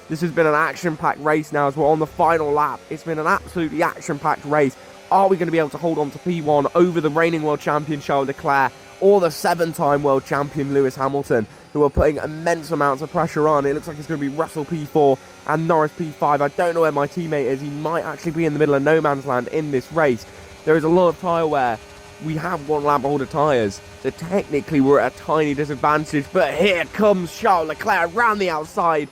This has been an action-packed race now as we're on the final lap. It's been an absolutely action-packed race. Are we going to be able to hold on to P1 over the reigning world champion Charles Leclerc or the 7-time world champion Lewis Hamilton, who are putting immense amounts of pressure on? It looks like it's going to be Russell P4 and Norris P5. I don't know where my teammate is. He might actually be in the middle of no man's land in this race. There is a lot of tyre wear. We have one lap older tyres, so technically we're at a tiny disadvantage. But here comes Charles Leclerc around the outside.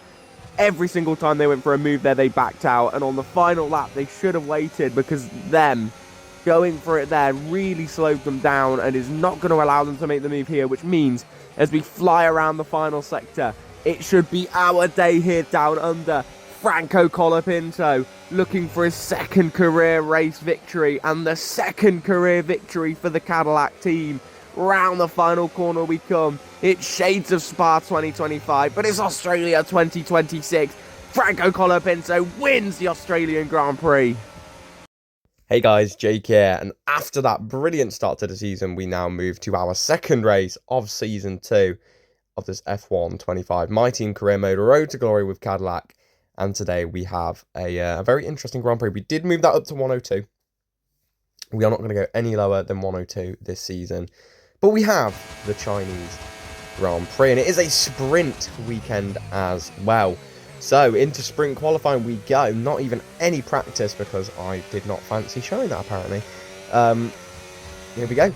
Every single time they went for a move there, they backed out. And on the final lap, they should have waited, because them going for it there really slowed them down and is not going to allow them to make the move here, which means as we fly around the final sector, it should be our day here down under. Franco Colapinto looking for his second career race victory and the second career victory for the Cadillac team. Round the final corner we come. It's shades of Spa 2025, but it's Australia 2026. Franco Colapinto wins the Australian Grand Prix. Hey guys, Jake here, and after that brilliant start to the season, we now move to our second race of Season 2 of this F125 My Team Career Mode Road to Glory with Cadillac. And today we have a very interesting Grand Prix. We did move that up to 102. We are not going to go any lower than 102 this season. But we have the Chinese Grand Prix, and it is a sprint weekend as well. So into sprint qualifying we go. Not even any practice, because I did not fancy showing that apparently. Here we go.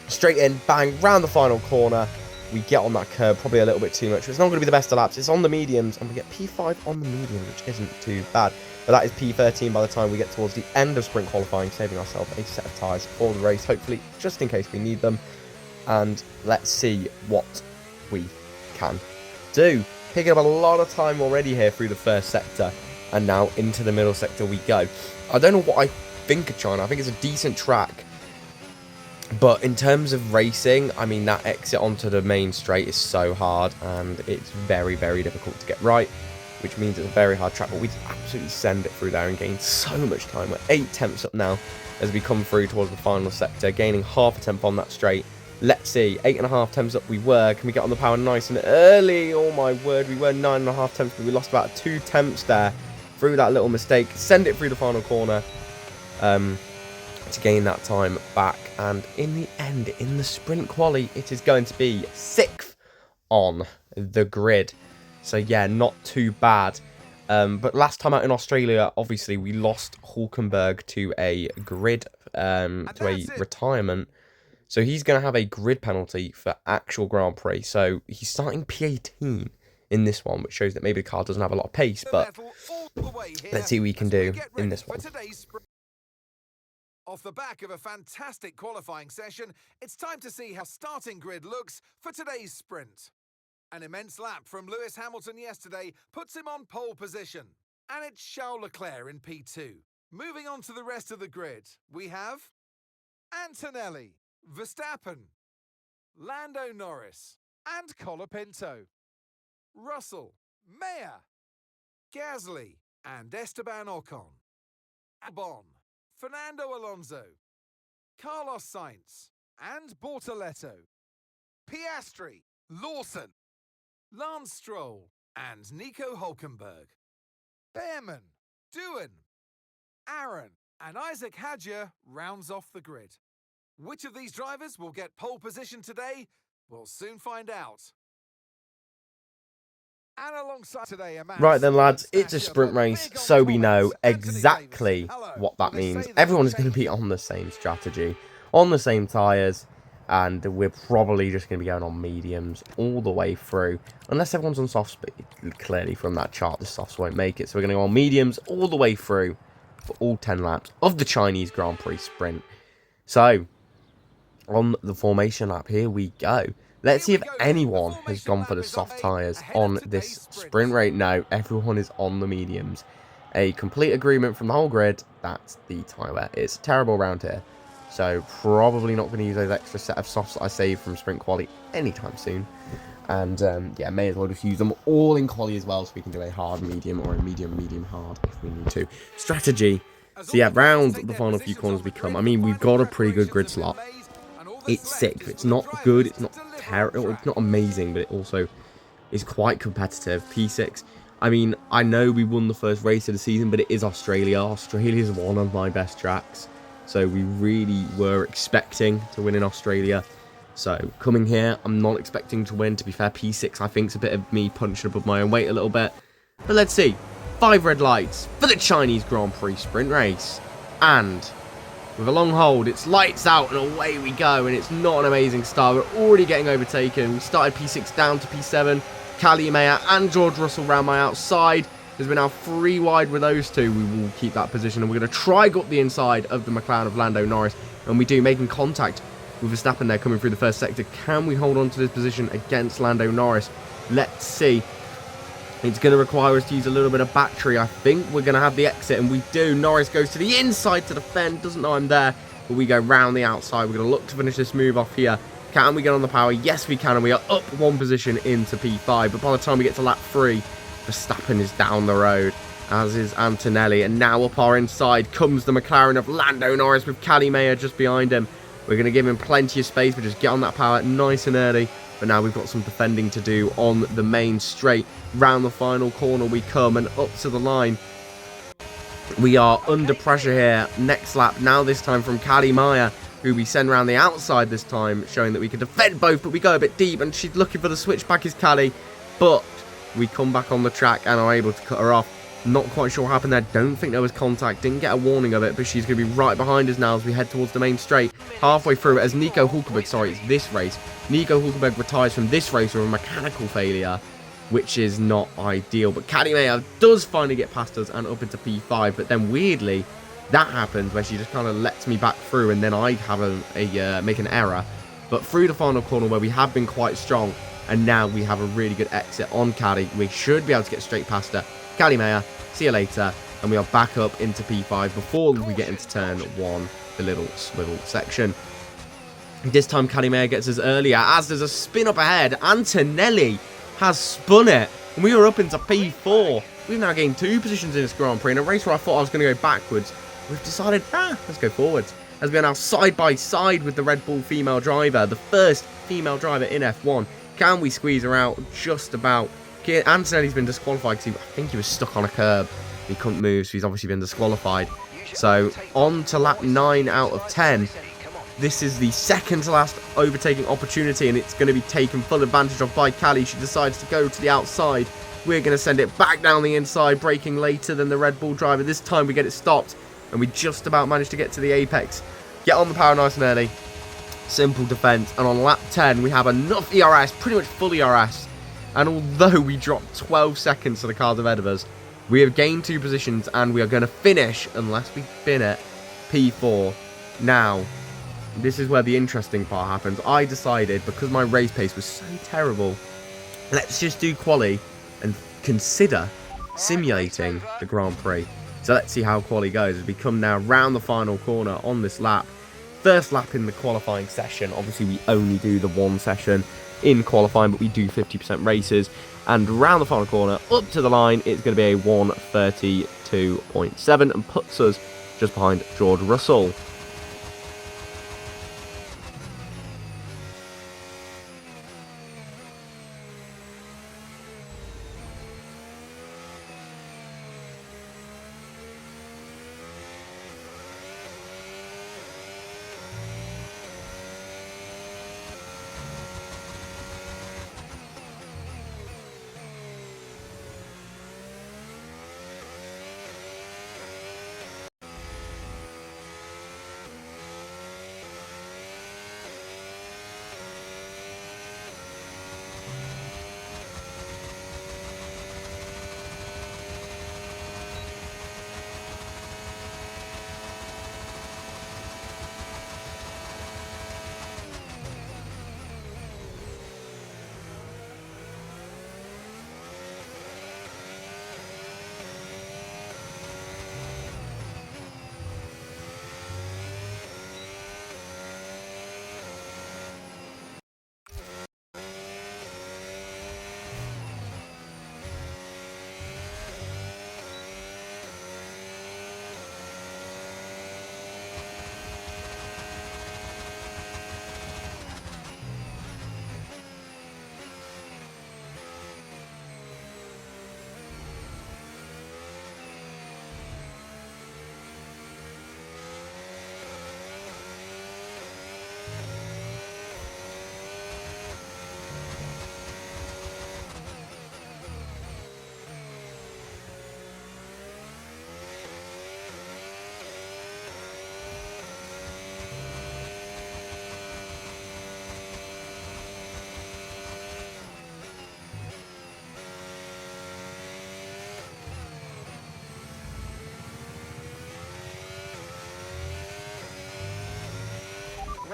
Straight in, bang, round the final corner. We get on that curb, probably a little bit too much. It's not going to be the best of laps. It's on the mediums, and we get P5 on the medium, which isn't too bad. But that is P13 by the time we get towards the end of sprint qualifying, saving ourselves a set of tyres for the race, hopefully, just in case we need them. And let's see what we can do. Picking up a lot of time already here through the first sector, and now into the middle sector we go. I don't know what I think of China. I think it's a decent track. But in terms of racing, I mean, that exit onto the main straight is so hard, and it's very, very difficult to get right, which means it's a very hard track. But we absolutely send it through there and gain so much time. We're 8 tenths up now as we come through towards the final sector, gaining half a tenth on that straight. Let's see, 8.5 tenths up we were. Can we get on the power nice and early? Oh my word, we were 9.5 tenths, but we lost about 2 tenths there through that little mistake. Send it through the final corner to gain that time back. And in the end, in the sprint quali, it is going to be 6th on the grid. So yeah, not too bad. But last time out in Australia, obviously, we lost Hulkenberg to a grid, to a retirement. So he's going to have a grid penalty for actual Grand Prix. So he's starting P18 in this one, which shows that maybe the car doesn't have a lot of pace. But let's see what we can do in this one. Off the back of a fantastic qualifying session, it's time to see how starting grid looks for today's sprint. An immense lap from Lewis Hamilton yesterday puts him on pole position. And it's Charles Leclerc in P2. Moving on to the rest of the grid, we have Antonelli, Verstappen, Lando Norris, and Colapinto, Russell, Mayer, Gasly, and Esteban Ocon, Albon, Fernando Alonso, Carlos Sainz, and Bortoletto, Piastri, Lawson, Lance Stroll, and Nico Hulkenberg, Behrman, Doohan, Aaron, and Isaac Hadjar rounds off the grid. Which of these drivers will get pole position today? We'll soon find out. And alongside today, right then, lads, it's a sprint race, so we know exactly what that means. Everyone is going to be on the same strategy, on the same tyres, and we're probably just going to be going on mediums all the way through, unless everyone's on softs. But clearly from that chart, the softs won't make it, so we're going to go on mediums all the way through for all 10 laps of the Chinese Grand Prix sprint. So on the formation lap, here we go. Let's see if anyone has gone for the soft tyres on this sprint rate. No, everyone is on the mediums. A complete agreement from the whole grid. That's the tyre wear. It's terrible around here. So probably not going to use those extra set of softs that I saved from sprint quali anytime soon. And yeah, may as well just use them all in quali as well, so we can do a hard medium or a medium hard if we need to. Strategy. So yeah, round the final few corners we come. I mean, we've got a pretty good grid slot. It's sick. It's not good. It's not terrible. It's not amazing, but it also is quite competitive. P6. I mean, I know we won the first race of the season, but it is Australia. Australia is one of my best tracks. So we really were expecting to win in Australia. So coming here, I'm not expecting to win. To be fair, P6 I think is a bit of me punching above my own weight a little bit. But let's see. 5 red lights for the Chinese Grand Prix sprint race. And with a long hold, it's lights out and away we go. And it's not an amazing start. We're already getting overtaken. We started P6 down to P7. Callie Mayer and George Russell round my outside. As we're now 3 wide with those two, we will keep that position. And we're going to try go up the inside of the McLaren of Lando Norris. And we do, making contact with Verstappen there coming through the first sector. Can we hold on to this position against Lando Norris? Let's see. It's going to require us to use a little bit of battery. I think we're going to have the exit, and we do. Norris goes to the inside to defend. Doesn't know I'm there, but we go round the outside. We're going to look to finish this move off here. Can we get on the power? Yes, we can, and we are up 1 position into P5. But by the time we get to lap 3, Verstappen is down the road, as is Antonelli. And now up our inside comes the McLaren of Lando Norris with Callie Mayer just behind him. We're going to give him plenty of space, but just get on that power nice and early. But now we've got some defending to do on the main straight. Round the final corner we come, and up to the line. We are under pressure here. Next lap, now this time from Callie Mayer, who we send around the outside this time, showing that we can defend both, but we go a bit deep, and she's looking for the switchback is Callie. But we come back on the track and are able to cut her off. Not quite sure what happened there. Don't think there was contact. Didn't get a warning of it, but she's going to be right behind us now as we head towards the main straight. Halfway through, as Nico Hulkenberg, sorry, it's this race. Nico Hulkenberg retires from this race with a mechanical failure, which is not ideal. But Callie Mayer does finally get past us and up into P5. But then weirdly, that happens where she just kind of lets me back through, and then I have make an error. But through the final corner where we have been quite strong, and now we have a really good exit on Callie. We should be able to get straight past her. Callie Mayer, see you later. And we are back up into P5 before we get into turn 1, the little swivel section. This time Callie Mayer gets us earlier, as there's a spin up ahead. Antonelli has spun it, and we are up into P4. We've now gained 2 positions in this Grand Prix. In a race where I thought I was going to go backwards, we've decided, let's go forwards. As we are now side by side with the Red Bull female driver, the first female driver in F1. Can we squeeze her out? Just about. Antonelli's been disqualified because I think he was stuck on a curb. He couldn't move, so he's obviously been disqualified. So on to lap 9 out of 10. This is the second to last overtaking opportunity, and it's going to be taken full advantage of by Callie. She decides to go to the outside. We're going to send it back down the inside, braking later than the Red Bull driver. This time we get it stopped, and we just about manage to get to the apex. Get on the power nice and early. Simple defense. And on lap 10, we have enough ERS, pretty much full ERS. And although we dropped 12 seconds to the cars ahead of us, we have gained 2 positions, and we are going to finish, unless we bin it, P4. Now, this is where the interesting part happens. I decided, because my race pace was so terrible, let's just do quali and consider simulating the Grand Prix. So let's see how quali goes as we come now round the final corner on this lap. First lap in the qualifying session. Obviously, we only do the 1 session in qualifying, but we do 50% races. And round the final corner, up to the line, it's going to be a 1:32.7 and puts us just behind George Russell.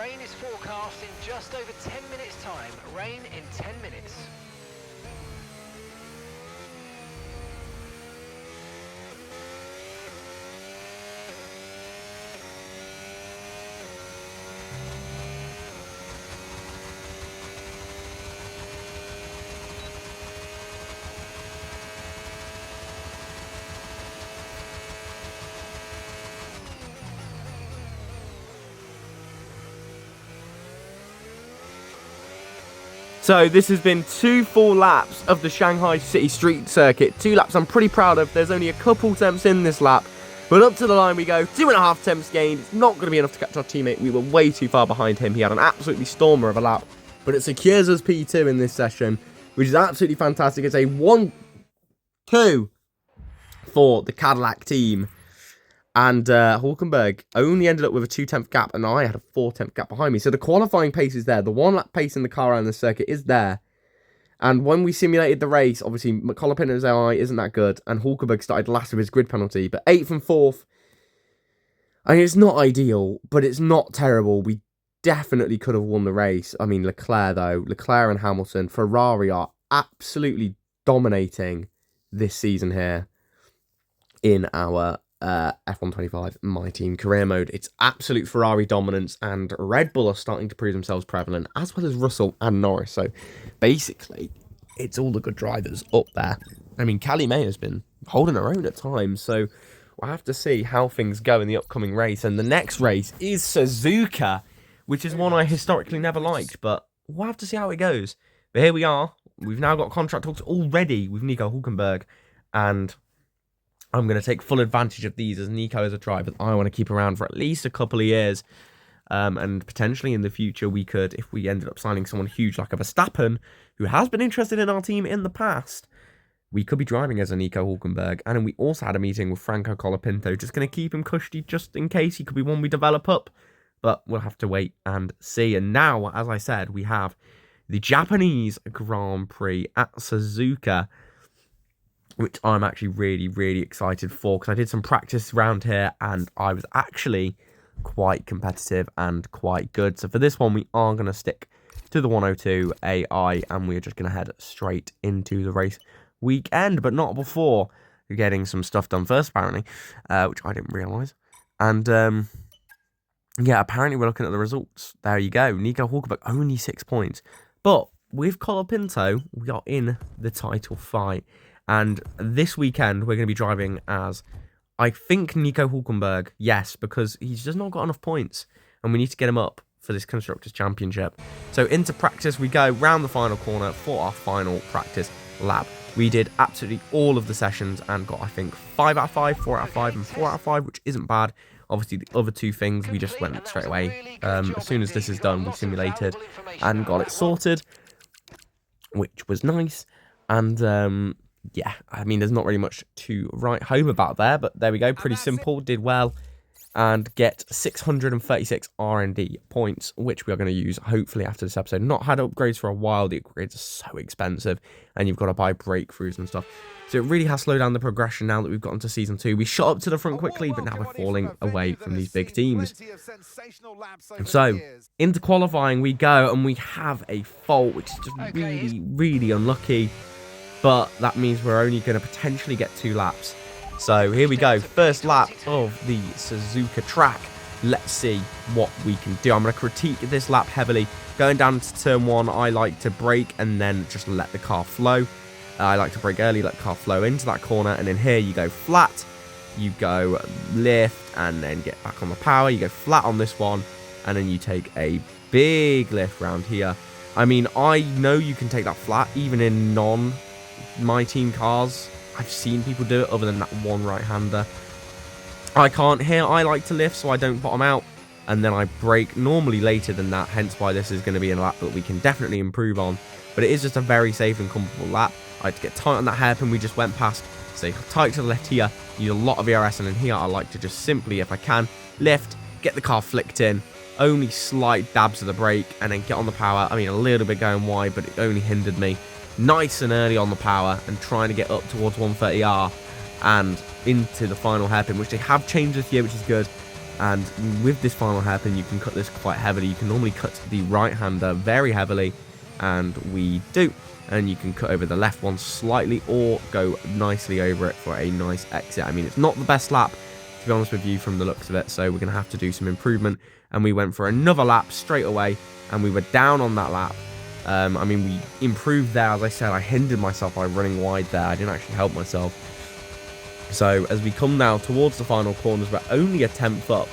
Rain is forecast in just over 10 minutes time. Rain in 10 minutes. So this has been 2 full laps of the Shanghai City Street Circuit. 2 laps I'm pretty proud of. There's only a couple temps in this lap, but up to the line we go. 2.5 temps gained. It's not going to be enough to catch our teammate. We were way too far behind him. He had an absolutely stormer of a lap, but it secures us P2 in this session, which is absolutely fantastic. It's a 1-2 for the Cadillac team. And Hulkenberg only ended up with a 2-tenth gap, and I had a 4-tenth gap behind me. So the qualifying pace is there. The 1-lap pace in the car around the circuit is there. And when we simulated the race, obviously, Colapinto's AI isn't that good, and Hulkenberg started last with his grid penalty. But 8th and 4th, I mean, it's not ideal, but it's not terrible. We definitely could have won the race. I mean, Leclerc, though. Leclerc and Hamilton. Ferrari are absolutely dominating this season here in our F125 My Team career mode. It's absolute Ferrari dominance, and Red Bull are starting to prove themselves prevalent, as well as Russell and Norris. So basically, it's all the good drivers up there. I mean, Callie May has been holding her own at times, so we'll have to see how things go in the upcoming race. And the next race is Suzuka, which is one I historically never liked, but we'll have to see how it goes. But here we are. We've now got contract talks already with Nico Hulkenberg, and I'm going to take full advantage of these, as Nico is a driver that I want to keep around for at least a couple of years. And potentially in the future, we could, if we ended up signing someone huge like a Verstappen, who has been interested in our team in the past, we could be driving as a Nico Hulkenberg. And we also had a meeting with Franco Colapinto, just going to keep him cushy just in case he could be one we develop up. But we'll have to wait and see. And now, as I said, we have the Japanese Grand Prix at Suzuka, which I'm actually really, really excited for, because I did some practice around here and I was actually quite competitive and quite good. So for this one, we are going to stick to the 102 AI, and we're just going to head straight into the race weekend, but not before getting some stuff done first, apparently, which I didn't realise. And yeah, apparently we're looking at the results. There you go. Nico Hulkenberg, only 6 points. But with Colapinto, we are in the title fight. And this weekend, we're going to be driving as, I think, Nico Hulkenberg. Yes, because he's just not got enough points, and we need to get him up for this Constructors' Championship. So into practice we go, round the final corner for our final practice lap. We did absolutely all of the sessions and got, I think, 5 out of 5, 4 out of 5, and 4 out of 5, which isn't bad. Obviously, the other 2 things, we just went straight away. As soon as this is done, we simulated and got it sorted, which was nice. And yeah, I mean, there's not really much to write home about there, but there we go. Pretty simple, did well, and get 636 R&D points, which we are going to use, hopefully, after this episode. Not had upgrades for a while. The upgrades are so expensive, and you've got to buy breakthroughs and stuff. So it really has slowed down the progression now that we've gotten to Season 2. We shot up to the front quickly, but now we're falling away from these big teams. So, into qualifying we go, and we have a fault, which is just really, really unlucky. But that means we're only going to potentially get 2 laps. So here we go. First lap of the Suzuka track. Let's see what we can do. I'm going to critique this lap heavily. Going down to turn 1, I like to brake and then just let the car flow. I like to brake early, let the car flow into that corner. And then here you go flat. You go lift and then get back on the power. You go flat on this one. And then you take a big lift round here. I mean, I know you can take that flat even in My Team cars. I've seen people do it other than that one right-hander. I can't here. I like to lift so I don't bottom out, and then I brake normally later than that, hence why this is going to be a lap that we can definitely improve on. But it is just a very safe and comfortable lap. I had to get tight on that hairpin we just went past, stay tight to the left here, use a lot of ERS, and in here I like to just simply, if I can, lift, get the car flicked in, only slight dabs of the brake, and then get on the power. I mean, a little bit going wide, but it only hindered me. Nice and early on the power and trying to get up towards 130R and into the final hairpin, which they have changed this year, which is good. And with this final hairpin, you can cut this quite heavily. You can normally cut the right-hander very heavily, and we do. And you can cut over the left one slightly or go nicely over it for a nice exit. I mean, it's not the best lap, to be honest with you, from the looks of it, so we're going to have to do some improvement. And we went for another lap straight away, and we were down on that lap. I mean, we improved there. As I said, I hindered myself by running wide there. I didn't actually help myself. So as we come now towards the final corners, we're only a tenth up.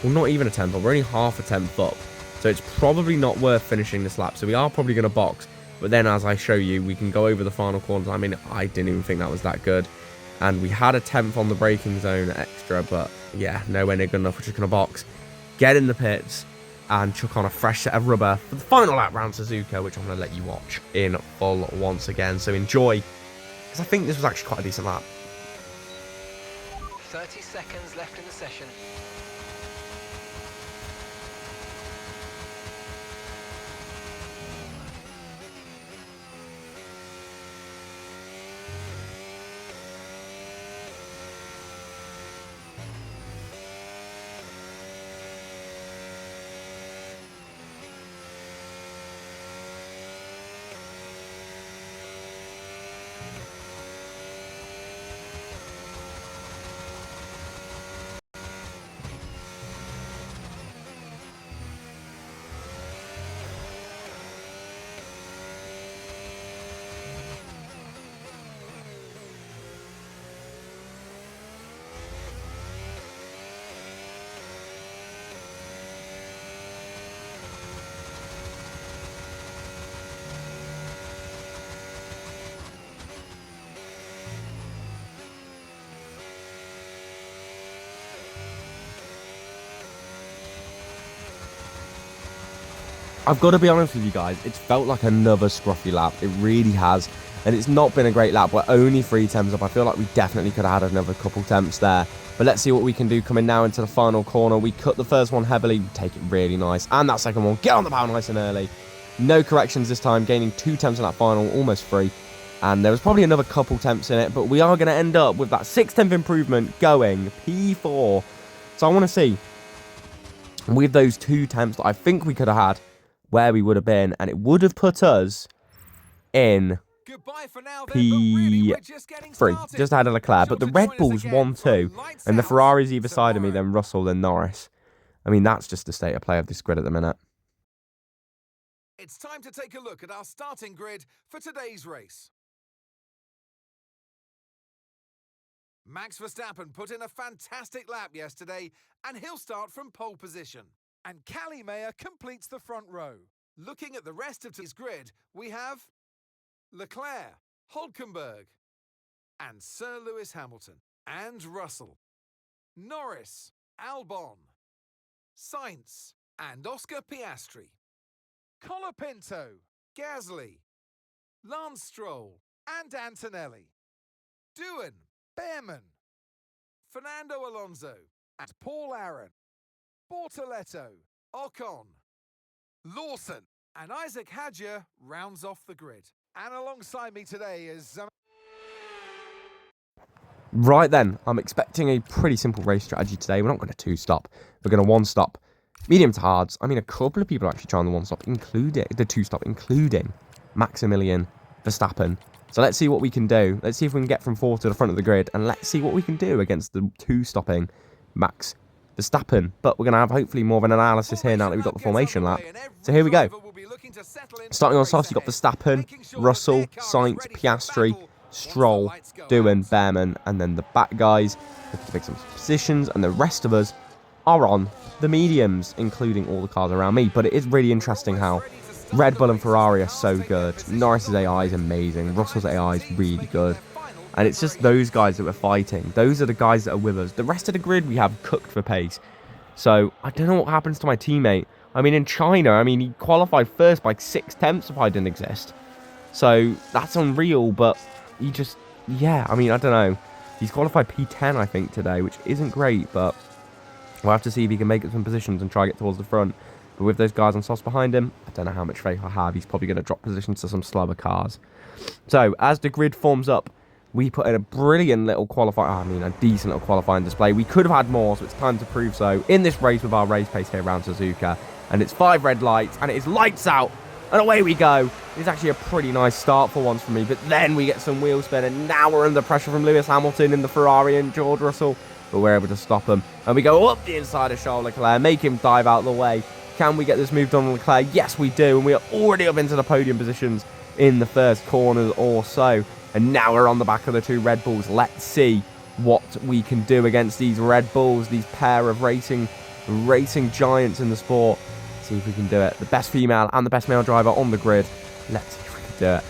Well, not even a tenth up. We're only half a tenth up. So it's probably not worth finishing this lap. So we are probably going to box. But then, as I show you, we can go over the final corners. I mean, I didn't even think that was that good. And we had a tenth on the braking zone extra. But yeah, nowhere near good enough. We're just going to box, get in the pits, and chuck on a fresh set of rubber for the final lap round Suzuka, which I'm going to let you watch in full once again. So enjoy, because I think this was actually quite a decent lap. 30 seconds left in the session. I've got to be honest with you guys, it's felt like another scruffy lap. It really has. And it's not been a great lap. We're only 3 temps up. I feel like we definitely could have had another couple temps there. But let's see what we can do coming now into the final corner. We cut the first one heavily. We take it really nice. And that second one, get on the power nice and early. No corrections this time, gaining 2 temps in that final, almost 3. And there was probably another couple temps in it. But we are going to end up with that 6th improvement going P4. So I want to see, with those 2 temps that I think we could have had, where we would have been, and it would have put us in P3, just ahead of Leclerc, but the Red Bulls 1-2, and the Ferraris either side of me, then Russell, then Norris. I mean, that's just the state of play of this grid at the minute. It's time to take a look at our starting grid for today's race. Max Verstappen put in a fantastic lap yesterday, and he'll start from pole position. And Callie Mayer completes the front row. Looking at the rest of his grid, we have Leclerc, Hülkenberg, and Sir Lewis Hamilton, and Russell, Norris, Albon, Sainz, and Oscar Piastri, Colapinto, Gasly, Lance Stroll, and Antonelli, Doohan, Behrman, Fernando Alonso, and Paul Aron, Bortoletto, Ocon, Lawson, and Isaac Hadjar rounds off the grid. And alongside me today is... Right then, I'm expecting a pretty simple race strategy today. We're not going to 2-stop. We're going to 1-stop. Medium to hards. I mean, a couple of people are actually trying the 1-stop, including the 2-stop, including Maximilian Verstappen. So let's see what we can do. Let's see if we can get from 4 to the front of the grid, and let's see what we can do against the 2-stopping Max Verstappen. But we're going to have hopefully more of an analysis here now that we've got the formation lap. So here we go. Starting on softs, you've got Verstappen, Russell, Sainz, Piastri, Stroll, Doohan, Behrman, and then the back guys have to pick some positions, and the rest of us are on the mediums, including all the cars around me. But it is really interesting how Red Bull and Ferrari are so good. Norris's AI is amazing. Russell's AI is really good. And it's just those guys that we're fighting. Those are the guys that are with us. The rest of the grid we have cooked for pace. So I don't know what happens to my teammate. I mean, in China, I mean, he qualified first by 6 tenths if I didn't exist. So that's unreal, but he just, yeah, I mean, I don't know. He's qualified P10, I think, today, which isn't great, but we'll have to see if he can make it some positions and try to get towards the front. But with those guys on softs behind him, I don't know how much faith I have. He's probably going to drop positions to some slower cars. So as the grid forms up, We put in a brilliant little a decent little qualifying display. We could have had more, so it's time to prove so in this race with our race pace here around Suzuka. And it's 5 red lights, and it is lights out. And away we go. It's actually a pretty nice start for once for me. But then we get some wheel spin, and now we're under pressure from Lewis Hamilton in the Ferrari and George Russell. But we're able to stop him. And we go up the inside of Charles Leclerc, make him dive out of the way. Can we get this moved on Leclerc? Yes, we do. And we are already up into the podium positions in the first corners or so. And now we're on the back of the 2 Red Bulls. Let's see what we can do against these Red Bulls, these pair of racing giants in the sport. See if we can do it. The best female and the best male driver on the grid. Let's see if we can do it.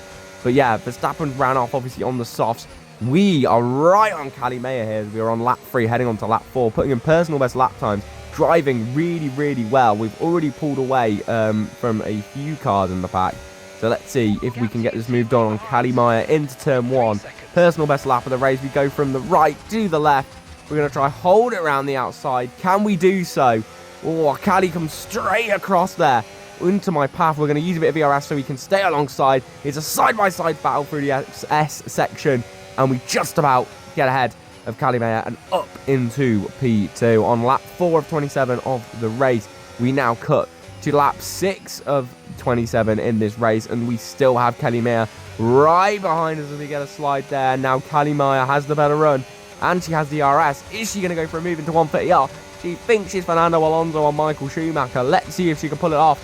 But yeah, Verstappen ran off obviously on the softs. We are right on Cali Mayer here. We are on lap 3, heading on to lap 4, putting in personal best lap times, driving really, really well. We've already pulled away from a few cars in the pack. So let's see if we can get this moved on Cali Mayer into turn 1. Personal best lap of the race. We go from the right to the left. We're going to try hold it around the outside. Can we do so? Oh, Cali comes straight across there into my path. We're going to use a bit of ERS so we can stay alongside. It's a side-by-side battle through the S section, and we just about get ahead of Cali Mayer and up into P2. On lap 4 of 27 of the race, we now cut to lap 6 of 27 in this race, and we still have Cali Mayer right behind us as we get a slide there. Now Cali Mayer has the better run, and she has the RS. Is she going to go for a move into 130R? She thinks she's Fernando Alonso or Michael Schumacher. Let's see if she can pull it off.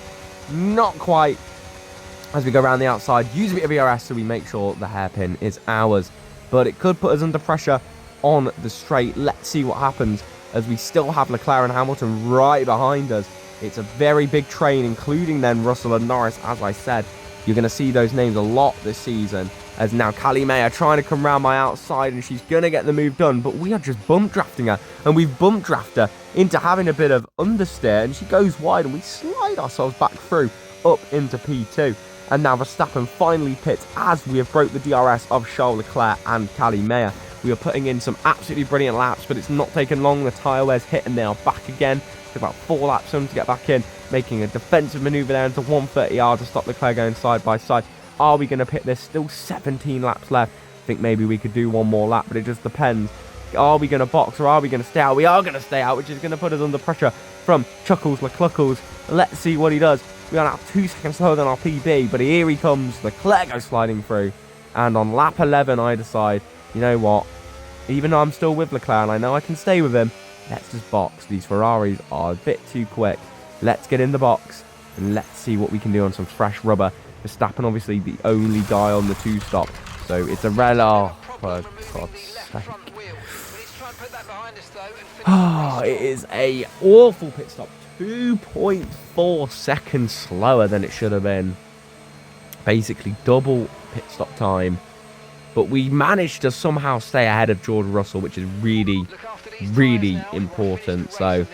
Not quite. As we go around the outside, use a bit of ERS so we make sure the hairpin is ours. But it could put us under pressure on the straight. Let's see what happens as we still have Leclerc and Hamilton right behind us. It's a very big train, including then Russell and Norris. As I said, you're going to see those names a lot this season. As now Cali Mayer trying to come round my outside, and she's going to get the move done. But we are just bump drafting her, and we've bump drafted her into having a bit of understeer, and she goes wide, and we slide ourselves back through up into P2. And now Verstappen finally pits as we have broke the DRS of Charles Leclerc and Cali Mayer. We are putting in some absolutely brilliant laps, but it's not taken long. The tyre wear's hit, and they are back again. Took about 4 laps for them to get back in, making a defensive manoeuvre there into 130R to stop Leclerc going side by side. Are we going to pit this? Still 17 laps left. I think maybe we could do one more lap, but it just depends. Are we going to box or are we going to stay out? We are going to stay out, which is going to put us under pressure from Chuckles LeCluckles. Let's see what he does. We are now 2 seconds slower than our PB, but here he comes. Leclerc goes sliding through. And on lap 11, I decide, you know what? Even though I'm still with Leclerc and I know I can stay with him, let's just box. These Ferraris are a bit too quick. Let's get in the box and let's see what we can do on some fresh rubber. Verstappen obviously the only guy on the 2-stop. So it's a red. Oh, for God's sake. Oh, it is a awful pit stop. 2.4 seconds slower than it should have been. Basically double pit stop time. But we managed to somehow stay ahead of George Russell, which is really, really important. So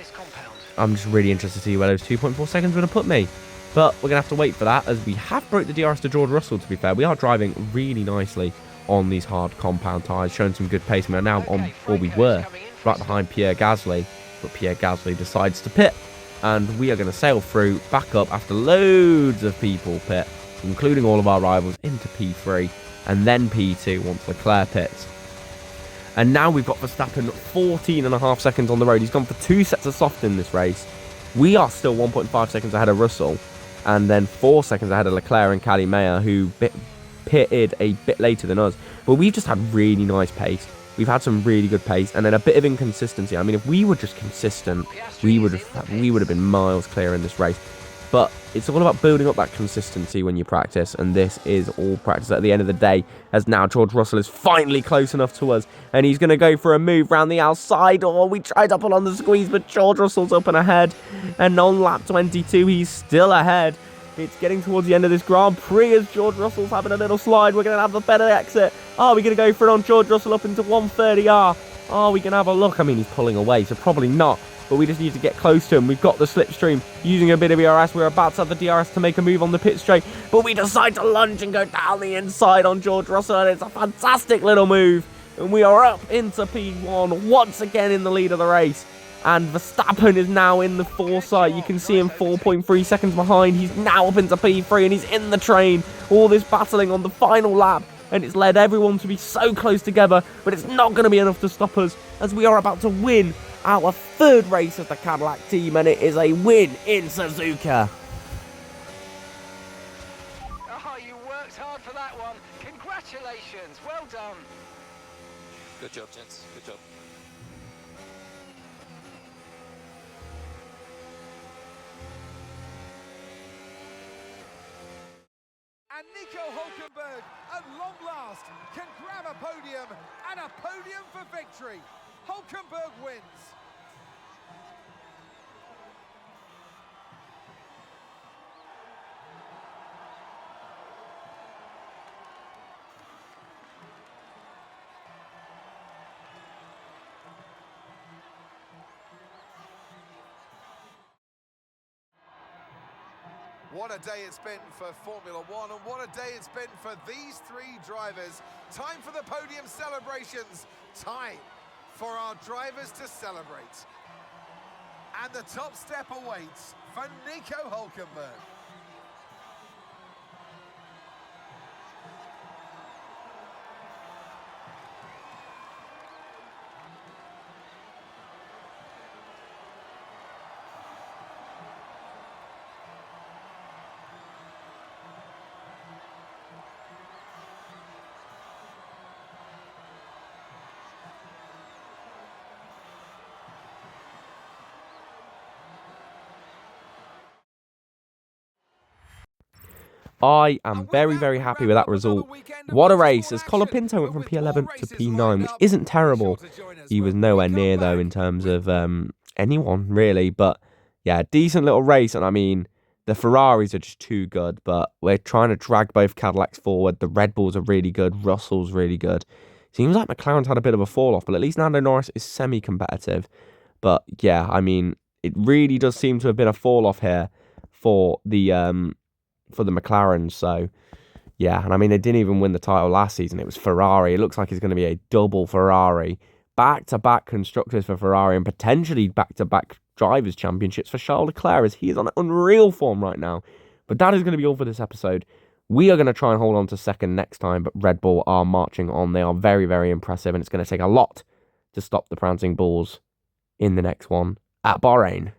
I'm just really interested to see where those 2.4 seconds are going to put me. But we're going to have to wait for that, as we have broke the DRS to George Russell, to be fair. We are driving really nicely on these hard compound tyres, showing some good pace. We are now on, or we were, right behind Pierre Gasly. But Pierre Gasly decides to pit. And we are going to sail through, back up after loads of people pit, including all of our rivals, into P3. And then P2 once Leclerc pits. And now we've got Verstappen 14.5 seconds on the road. He's gone for 2 sets of soft in this race. We are still 1.5 seconds ahead of Russell. And then 4 seconds ahead of Leclerc and Cali Mayer, who pitted a bit later than us. But we've just had really nice pace. We've had some really good pace, and then a bit of inconsistency. I mean, if we were just consistent, we would have been miles clear in this race. But it's all about building up that consistency when you practice, and this is all practice at the end of the day, as now George Russell is finally close enough to us, and he's going to go for a move round the outside. Oh, we tried to pull on the squeeze, but George Russell's up and ahead, and on lap 22, he's still ahead. It's getting towards the end of this Grand Prix as George Russell's having a little slide. We're going to have the better exit. Are we going to go for it on George Russell up into 130R? Are we going to have a look? I mean, he's pulling away, so probably not. But we just need to get close to him. We've got the slipstream using a bit of ERS. We're about to have the DRS to make a move on the pit straight. But we decide to lunge and go down the inside on George Russell. And it's a fantastic little move. And we are up into P1 once again in the lead of the race. And Verstappen is now in the foresight. You can see him 4.3 seconds behind. He's now up into P3 and he's in the train. All this battling on the final lap and it's led everyone to be so close together, but it's not going to be enough to stop us as we are about to win our third race as the Cadillac team, and it is a win in Suzuka. Oh, you worked hard for that one. Congratulations. Well done. Good job, gents. Good job. And Nico Hülkenberg, at long last, can grab a podium and a podium for victory. Hülkenberg wins. What a day it's been for Formula One, and what a day it's been for these three drivers. Time for the podium celebrations. Time for our drivers to celebrate. And the top step awaits for Nico Hülkenberg. I am very, very happy with that result. What a race, as Colapinto went from P11 to P9, which isn't terrible. He was nowhere near, though, in terms of anyone, really. But, yeah, decent little race. And, I mean, the Ferraris are just too good. But we're trying to drag both Cadillacs forward. The Red Bulls are really good. Russell's really good. Seems like McLaren's had a bit of a fall-off. But at least Lando Norris is semi-competitive. But, yeah, I mean, it really does seem to have been a fall-off here for the McLarens. So yeah, and I mean, they didn't even win the title last season. It was Ferrari. It looks like it's going to be a double Ferrari, back-to-back constructors for Ferrari, and potentially back-to-back drivers championships for Charles Leclerc, as he is on unreal form right now. But that is going to be all for this episode. We are going to try and hold on to second next time, but Red Bull are marching on. They are very, very impressive, and it's going to take a lot to stop the Prancing Bulls in the next one at Bahrain.